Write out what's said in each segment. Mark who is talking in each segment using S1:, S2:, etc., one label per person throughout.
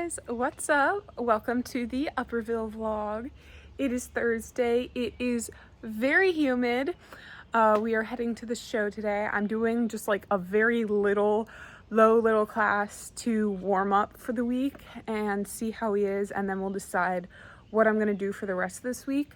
S1: guys, what's up? Welcome to the Upperville vlog. It is Thursday. It is very humid. We are heading to the show today. I'm doing just like a very low little class to warm up for the week and see how he is, and then we'll decide what I'm gonna do for the rest of this week.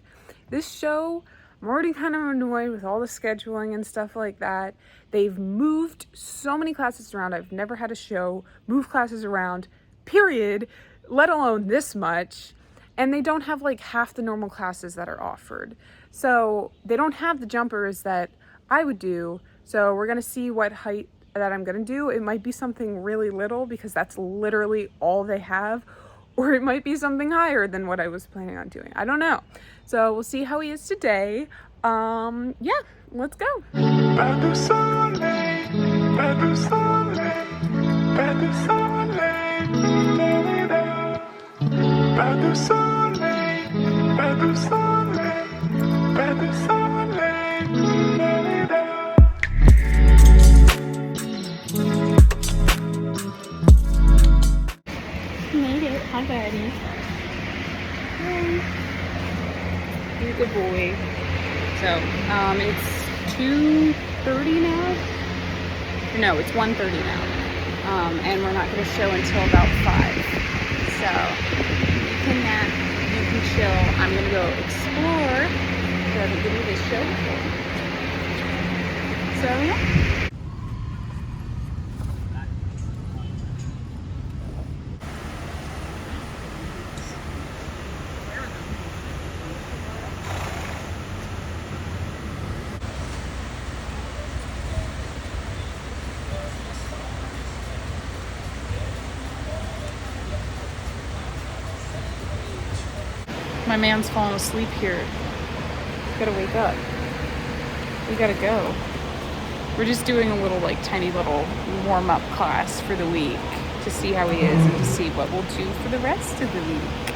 S1: This show, I'm already kind of annoyed with all the scheduling and stuff like that. They've moved so many classes around. I've never had a show move classes around, period, let alone this much. And they don't have like half the normal classes that are offered. So they don't have the jumpers that I would do. So we're gonna see what height that I'm gonna do. It might be something really little because that's literally all they have, or it might be something higher than what I was planning on doing. I don't know. So we'll see how he is today. Yeah, let's go. Made it. Hi, buddy. You're a good boy. So, it's 2:30 now. No, it's 1:30 now. And we're not going to show until about 5. So, you can nap, you can chill. I'm going to go explore. So, I haven't given you this show before. So, yeah. My man's falling asleep here. Gotta wake up. We gotta go. We're just doing a little, like, tiny little warm-up class for the week to see how he is and to see what we'll do for the rest of the week.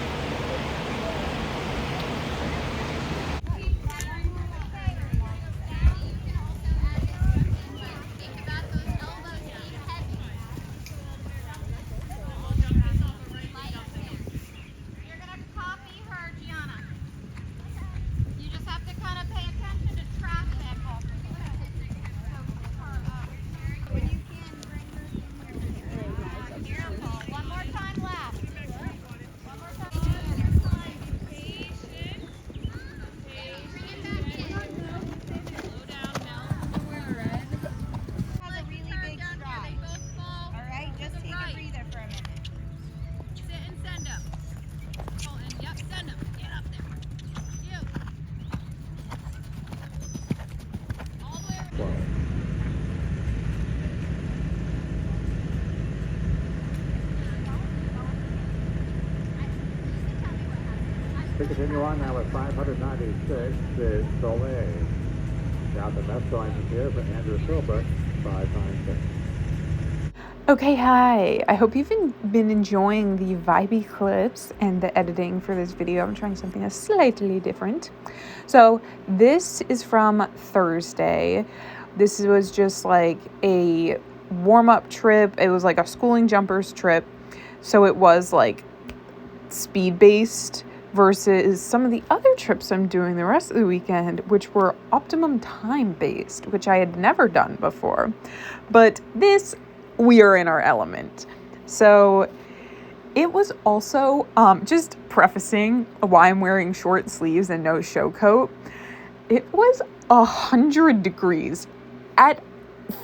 S2: To continue on now at 596 is Soleil. Down the best line from here for Andrew Silva, 596.
S1: Okay, hi. I hope you've been enjoying the vibey clips and the editing for this video. I'm trying something that's slightly different. So this is from Thursday. This was just like a warm-up trip. It was like a schooling jumpers trip. So it was like speed-based versus some of the other trips I'm doing the rest of the weekend, which were optimum time-based, which I had never done before. But this, we are in our element. So it was also, just prefacing why I'm wearing short sleeves and no show coat, it was 100 degrees at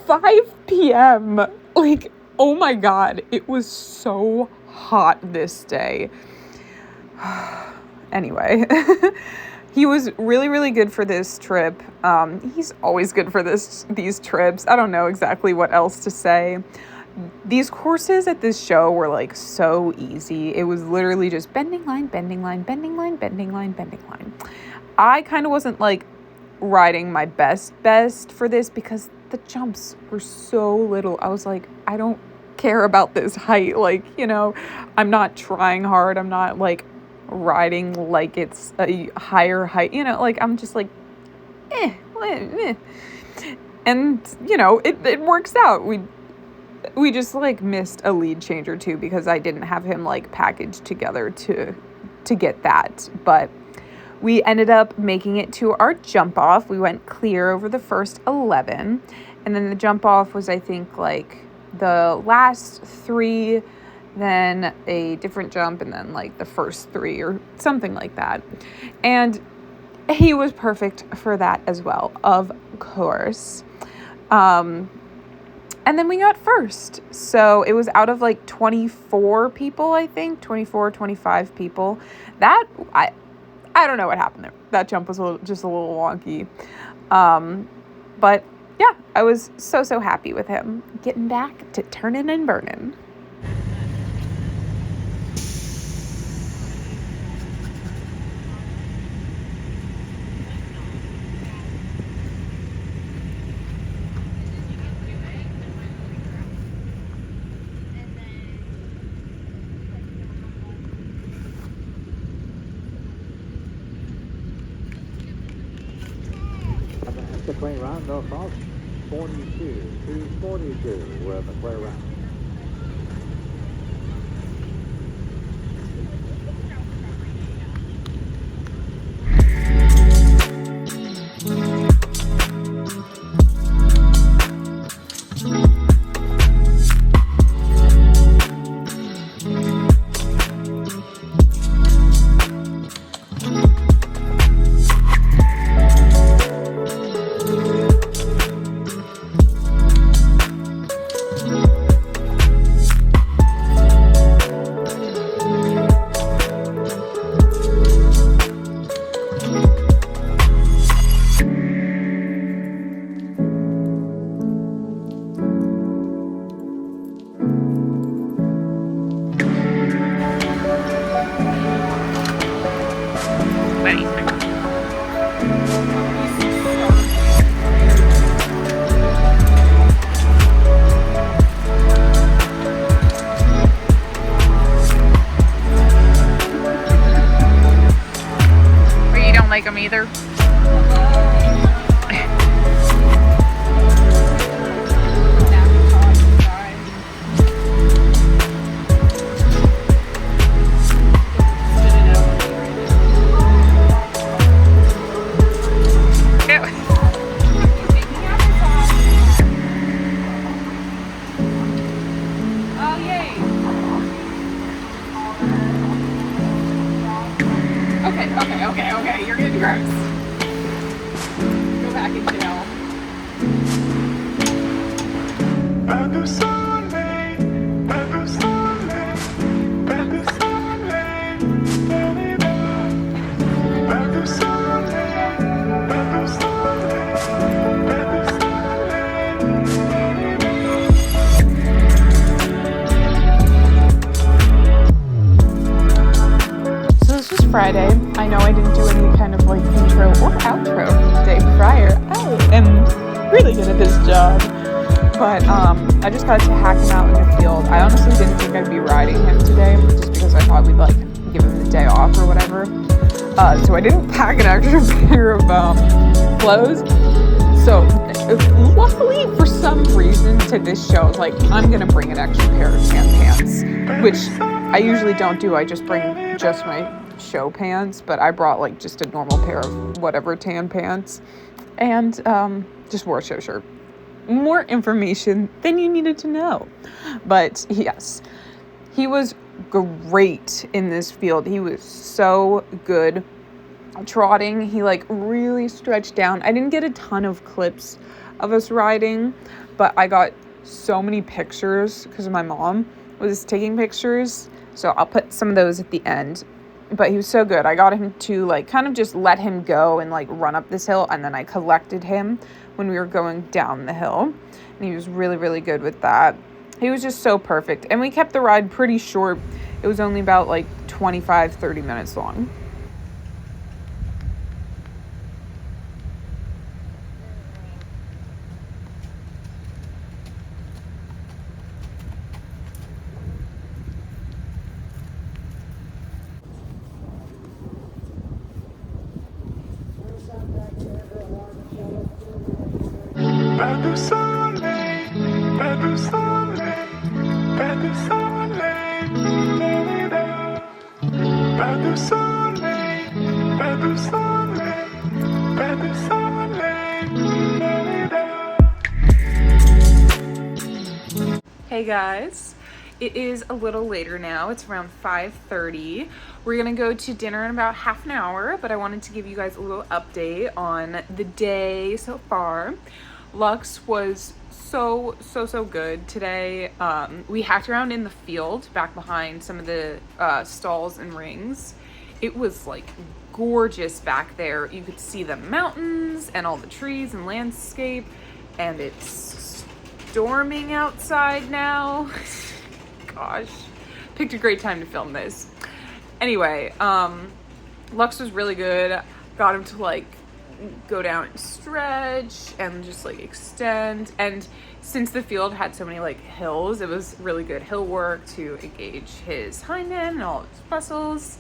S1: 5 p.m. Like, oh my God, it was so hot this day. Anyway, he was really, really good for this trip. He's always good for these trips. I don't know exactly what else to say. These courses at this show were like so easy. It was literally just bending line, bending line, bending line, bending line, bending line. I kind of wasn't like riding my best for this because the jumps were so little. I was like, I don't care about this height. Like, you know, I'm not trying hard. I'm not like riding like it's a higher height, you know, like I'm just like and you know, it works out. we just like missed a lead change or two because I didn't have him like packaged together to get that. But we ended up making it to our jump off. We went clear over the first 11, and then the jump off was, I think, like the last 3, then a different jump, and then like the first 3 or something like that. And he was perfect for that as well, of course. And then we got first. So it was out of like 24 people, I think, 24, 25 people. That, I don't know what happened there. That jump was just a little wonky. But yeah, I was so happy with him getting back to turning and burning.
S2: The clean round, no fault. 42 to 42 with the clear round. Like them either. Okay, you're getting gross. Go back in jail. Friday. I know I didn't do any kind of like intro or outro the day prior. I am really good at this job. But I just got to hack him out in the field. I honestly didn't think I'd be riding him today just because I thought we'd like give him the day off or whatever. So I didn't pack an extra pair of clothes. So luckily for some reason to this show, I was like, I'm gonna bring an extra pair of tan pants, which I usually don't do. I just bring just my show pants, but I brought like just a normal pair of whatever tan pants and just wore a show shirt. More information than you needed to know. But yes, he was great in this field. He was so good trotting. He like really stretched down. I didn't get a ton of clips of us riding, but I got so many pictures because my mom was taking pictures. So I'll put some of those at the end. But he was so good. I got him to like kind of just let him go and like run up this hill, and then I collected him when we were going down the hill, and he was really good with that. He was just so perfect, and we kept the ride pretty short. It was only about like 25-30 minutes long.
S3: Pas de soleil,
S1: Hey guys, it is a little later now. It's around 5:30. We're gonna go to dinner in about half an hour, but I wanted to give you guys a little update on the day so far. Lux was so good today. We hacked around in the field back behind some of the stalls and rings. It was like gorgeous back there. You could see the mountains and all the trees and landscape, and it's storming outside now. Gosh, picked a great time to film this. Anyway, Lux was really good. Got him to like go down and stretch and just like extend. And since the field had so many like hills, it was really good hill work to engage his hind end and all of his muscles.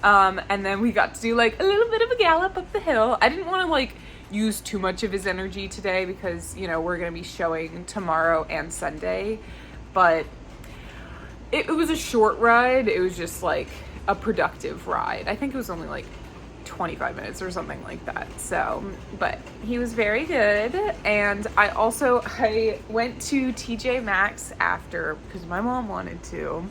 S1: And then we got to do like a little bit of a gallop up the hill. I didn't want to like use too much of his energy today because, you know, we're going to be showing tomorrow and Sunday, but it was a short ride. It was just like a productive ride. I think it was only like 25 minutes or something like that. So, but he was very good. And I went to TJ Maxx after because my mom wanted to,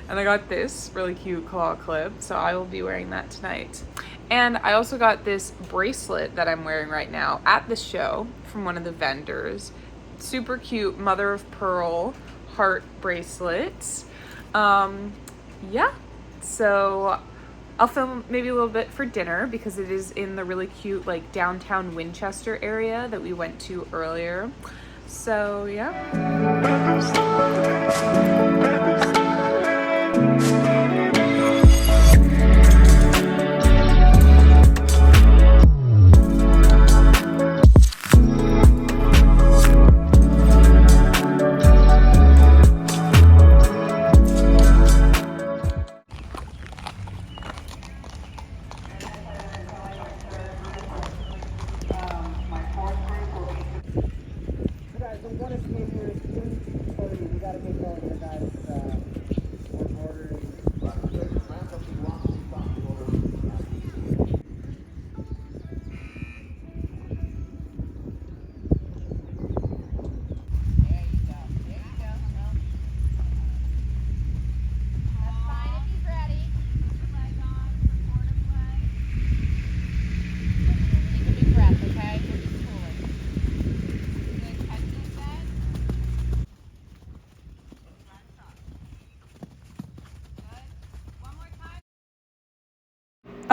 S1: and I got this really cute claw clip, so I will be wearing that tonight. And I also got this bracelet that I'm wearing right now at the show from one of the vendors. Super cute mother of pearl heart bracelets. Yeah, so I'll film maybe a little bit for dinner because it is in the really cute like downtown Winchester area that we went to earlier. So yeah.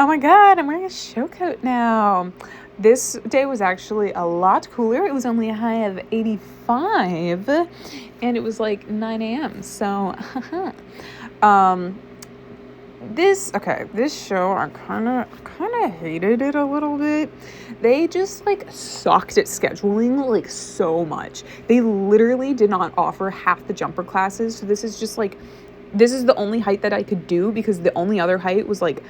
S1: Oh my God, I'm wearing a show coat now. This day was actually a lot cooler. It was only a high of 85 and it was like 9 a.m. So, this show, I kind of hated it a little bit. They just like sucked at scheduling like so much. They literally did not offer half the jumper classes. So this is the only height that I could do because the only other height was like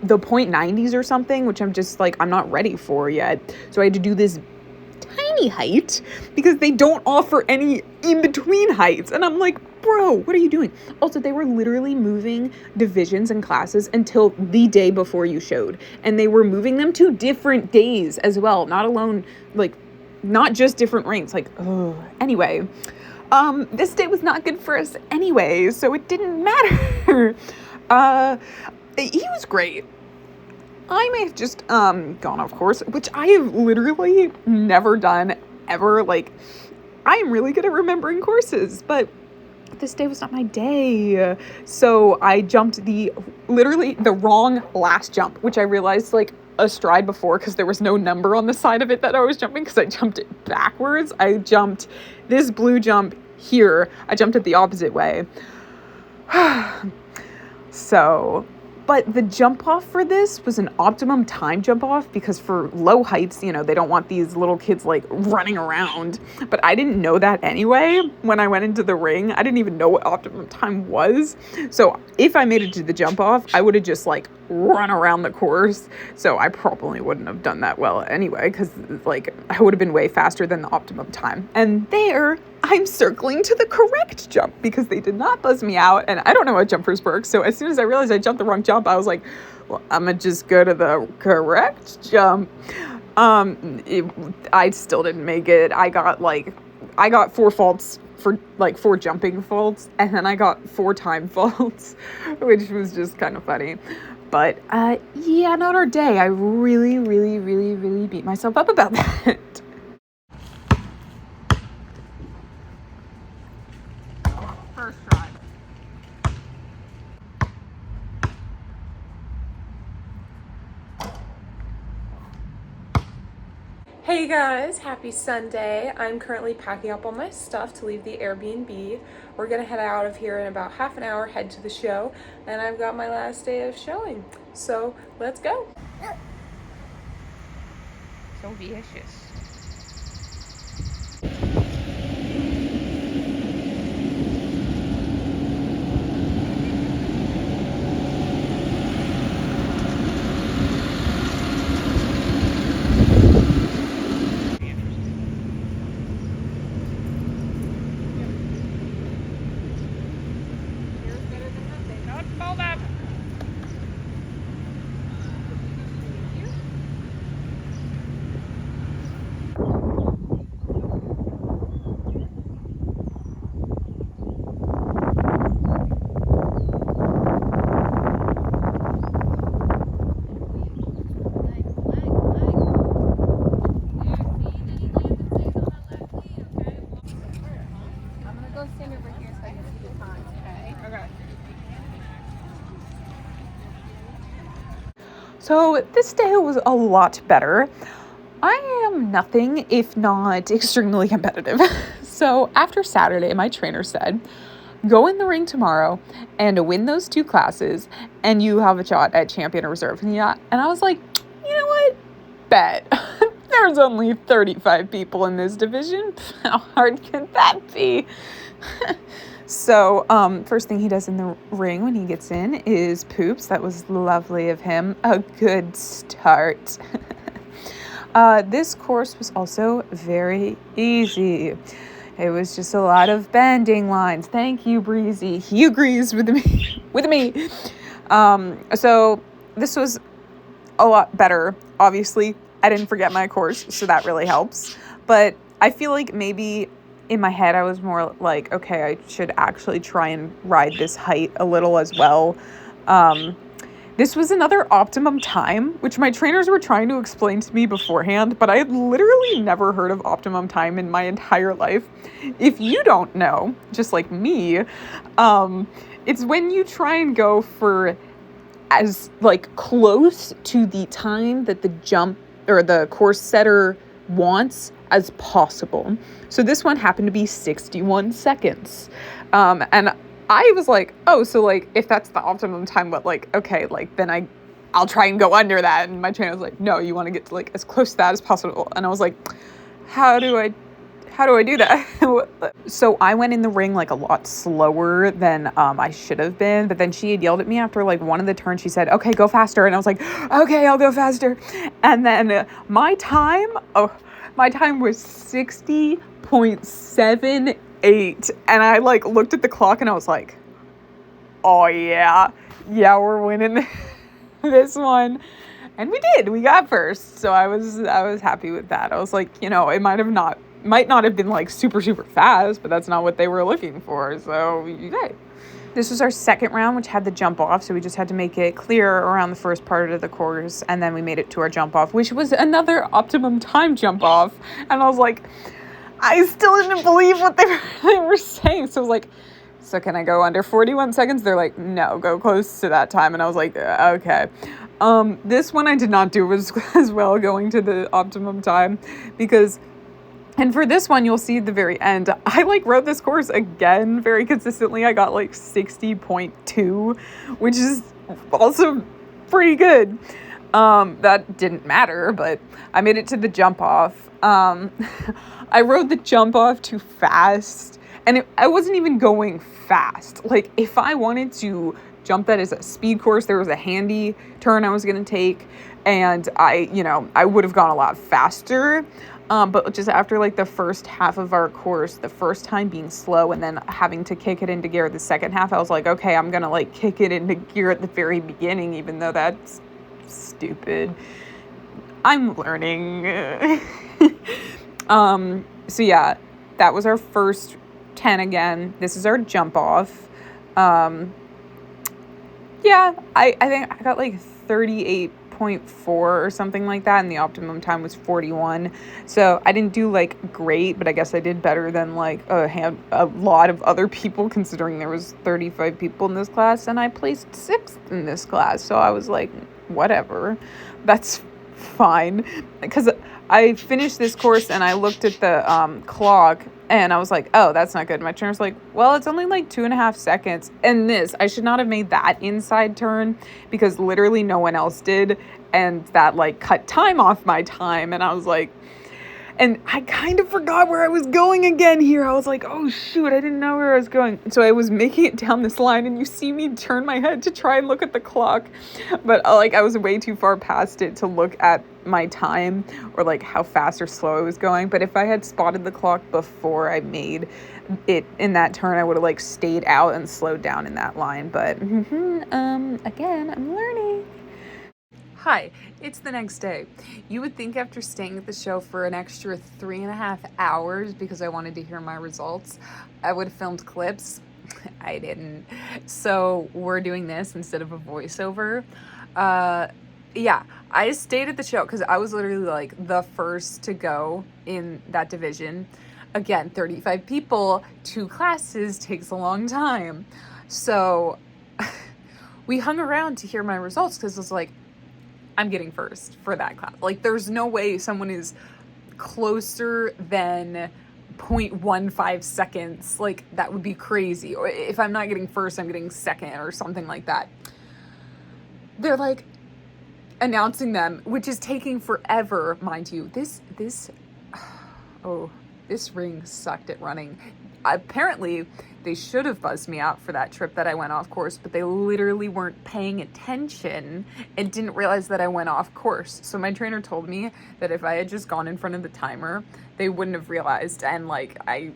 S1: the 0.90s or something, which I'm just like, I'm not ready for yet. So I had to do this tiny height because they don't offer any in-between heights. And I'm like, bro, what are you doing? Also, they were literally moving divisions and classes until the day before you showed. And they were moving them to different days as well. Not just different ranks. Like, oh, anyway. This day was not good for us anyway, so it didn't matter. He was great. I may have just gone off course, which I have literally never done ever. Like, I am really good at remembering courses, but this day was not my day. So I jumped literally the wrong last jump, which I realized like a stride before because there was no number on the side of it that I was jumping because I jumped it backwards. I jumped this blue jump here. I jumped it the opposite way. So, but the jump off for this was an optimum time jump off because for low heights, you know, they don't want these little kids like running around. But I didn't know that anyway. When I went into the ring, I didn't even know what optimum time was. So if I made it to the jump off, I would have just like run around the course. So I probably wouldn't have done that well anyway, because like I would have been way faster than the optimum time. And there
S2: I'm circling to the correct jump because they did not buzz me out, and I don't know how jumpers work. So as soon as I realized I jumped the wrong jump, I was like, well, I'm gonna just go to the correct jump. I still didn't make it. I got 4 faults for like 4 jumping faults, and then I got 4 time faults, which was just kind of funny. But yeah, not our day. I really, really, really, really beat myself up about that. First try.
S1: Hey guys, happy Sunday. I'm currently packing up all my stuff to leave the Airbnb. We're gonna head out of here in about half an hour, head to the show, and I've got my last day of showing. So let's go.
S2: So vicious. So this day was a lot better. I am nothing if not extremely competitive. So after Saturday, my trainer said, go in the ring tomorrow and win those 2 classes and you have a shot at champion or reserve. And I was like, you know what? Bet. There's only 35 people in this division. How hard could that be? So, first thing he does in the ring when he gets in is poops. That was lovely of him. A good start. This course was also very easy. It was just a lot of bending lines. Thank you, Breezy. He agrees with me. So this was a lot better. Obviously, I didn't forget my course, so that really helps. But I feel like maybe in my head, I was more like, okay, I should actually try and ride this height a little as well. This was another optimum time, which my trainers were trying to explain to me beforehand, but I had literally never heard of optimum time in my entire life. If you don't know, just like me, it's when you try and go for as like close to the time that the jump or the course setter wants as possible. So this one happened to be 61 seconds. And I was like, oh, so like if that's the optimum time, but like, okay, like then I'll try and go under that. And my trainer was like, no, you want to get to like as close to that as possible. And I was like, how do I do that? So I went in the ring like a lot slower than I should have been. But then she had yelled at me after like one of the turns. She said, okay, go faster. And I was like, okay, I'll go faster. And then my time was 60.78. And I like looked at the clock and I was like, oh yeah, we're winning this one. And we did. We got first. So I was happy with that. I was like, it might not have been like super, super fast, but that's not what they were looking for. So, okay. This was our second round, which had the jump off. So we just had to make it clear around the first part of the course. And then we made it to our jump off, which was another optimum time jump off. And I was like, I still didn't believe what they were saying. So I was like, so can I go under 41 seconds? They're like, no, go close to that time. And I was like, okay. This one I did not do as well, going to the optimum time, and for this one, you'll see at the very end, I like rode this course again very consistently. I got like 60.2, which is also pretty good. That didn't matter, but I made it to the jump off. I rode the jump off too fast, and I wasn't even going fast. Like if I wanted to jump that as a speed course, there was a handy turn I was going to take, and I would have gone a lot faster. But just after like the first half of our course, the first time being slow and then having to kick it into gear the second half, I was like, okay, I'm gonna like kick it into gear at the very beginning, even though that's stupid. I'm learning. So yeah, that was our first 10 again. This is our jump off. Yeah, I think I got like 38.4 or something like that, and the optimum time was 41. So I didn't do like great, but I guess I did better than like a lot of other people, considering there was 35 people in this class, and I placed 6th in this class. So I was like, whatever, that's fine. Because I finished this course and I looked at the clock and I was like, oh, that's not good. My trainer's like, well, it's only like 2.5 seconds. And I should not have made that inside turn because literally no one else did. And that like cut time off my time. And I was like, and I kind of forgot where I was going again here. I was like, oh shoot, I didn't know where I was going. So I was making it down this line and you see me turn my head to try and look at the clock. But like I was way too far past it to look at my time or like how fast or slow I was going. But if I had spotted the clock before I made it in that turn, I would have like stayed out and slowed down in that line. But again, I'm learning. Hi, it's the next day. You would think after staying at the show for an extra 3.5 hours because I wanted to hear my results, I would have filmed clips. I didn't. So we're doing this instead of a voiceover. Yeah, I stayed at the show because I was literally like the first to go in that division. Again, 35 people, 2 classes takes a long time. So we hung around to hear my results because it was like, I'm getting first for that class. Like, there's no way someone is closer than 0.15 seconds. Like, that would be crazy. Or if I'm not getting first, I'm getting second or something like that. They're like announcing them, which is taking forever, mind you. This ring sucked at running. Apparently, they should have buzzed me out for that trip that I went off course, but they literally weren't paying attention and didn't realize that I went off course. So my trainer told me that if I had just gone in front of the timer, they wouldn't have realized, and like I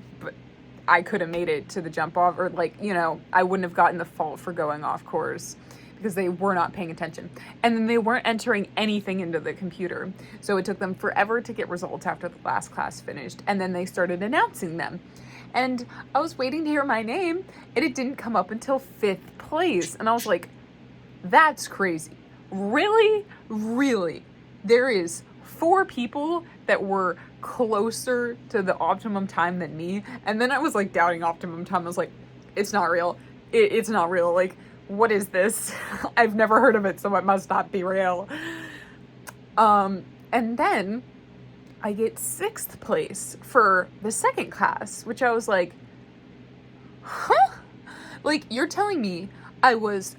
S2: could have made it to the jump off, or like, you know, I wouldn't have gotten the fault for going off course because they were not paying attention. And then they weren't entering anything into the computer. So it took them forever to get results after the last class finished, and then they started announcing them. And I was waiting to hear my name, and it didn't come up until 5th place. And I was like, that's crazy. Really? Really? There is 4 people that were closer to the optimum time than me. And then I was like doubting optimum time. I was like, it's not real. It's not real. Like, what is this? I've never heard of it, so it must not be real. And then I get 6th place for the second class, which I was like, huh? Like, you're telling me I was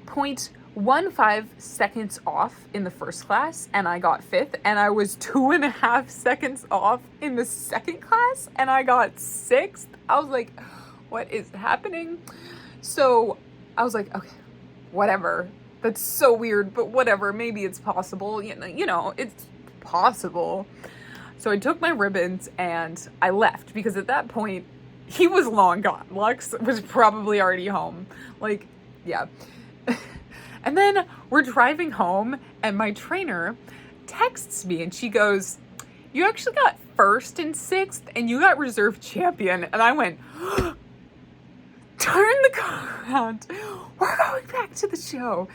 S2: 0.15 seconds off in the first class and I got 5th, and I was 2.5 seconds off in the second class and I got 6th? I was like, what is happening? So I was like, okay, whatever. That's so weird, but whatever. Maybe it's possible. You know, it's possible. So I took my ribbons and I left because at that point, he was long gone. Lux was probably already home. Like, yeah. And then we're driving home and my trainer texts me and she goes, you actually got 1st and 6th and you got reserve champion. And I went, turn the car around. We're going back to the show.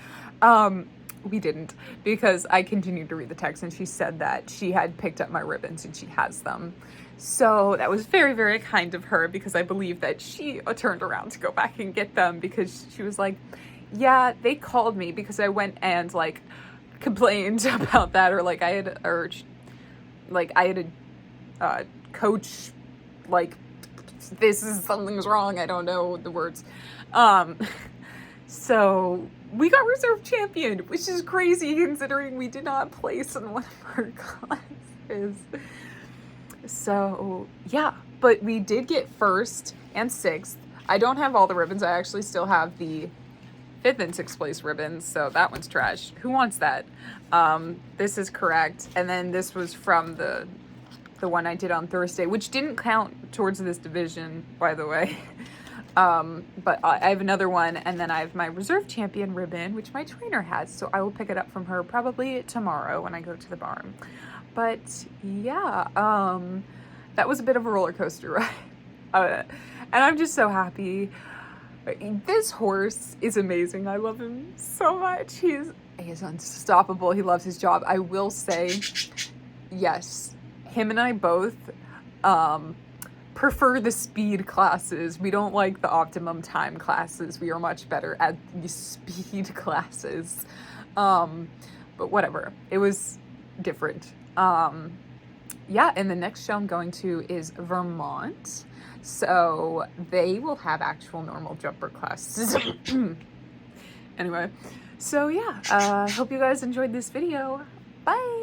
S2: We didn't, because I continued to read the text and she said that she had picked up my ribbons and she has them. So that was very, very kind of her, because I believe that she turned around to go back and get them, because she was like, yeah, they called me because I went and like complained about that, or like I had urged, like I had a coach, like, this is, something's wrong, I don't know the words. So we got reserve champion, which is crazy considering we did not place in one of our classes. So yeah, but we did get 1st and 6th. I don't have all the ribbons. I actually still have the 5th and 6th place ribbons, so that one's trash. Who wants that? This is correct. And then this was from the
S1: the one I did on Thursday, which didn't count towards this division, by the way. But I have another one, and then I have my reserve champion ribbon, which my trainer has, so I will pick it up from her probably tomorrow when I go to the barn. But yeah, that was a bit of a roller coaster ride. And I'm just so happy. This horse is amazing. I love him so much. He is unstoppable. He loves his job. I will say, yes, him and I both prefer the speed classes. We don't like the optimum time classes. We are much better at the speed classes. But whatever. It was different. Yeah, and the next show I'm going to is Vermont. So they will have actual normal jumper classes. Anyway, so yeah, hope you guys enjoyed this video. Bye!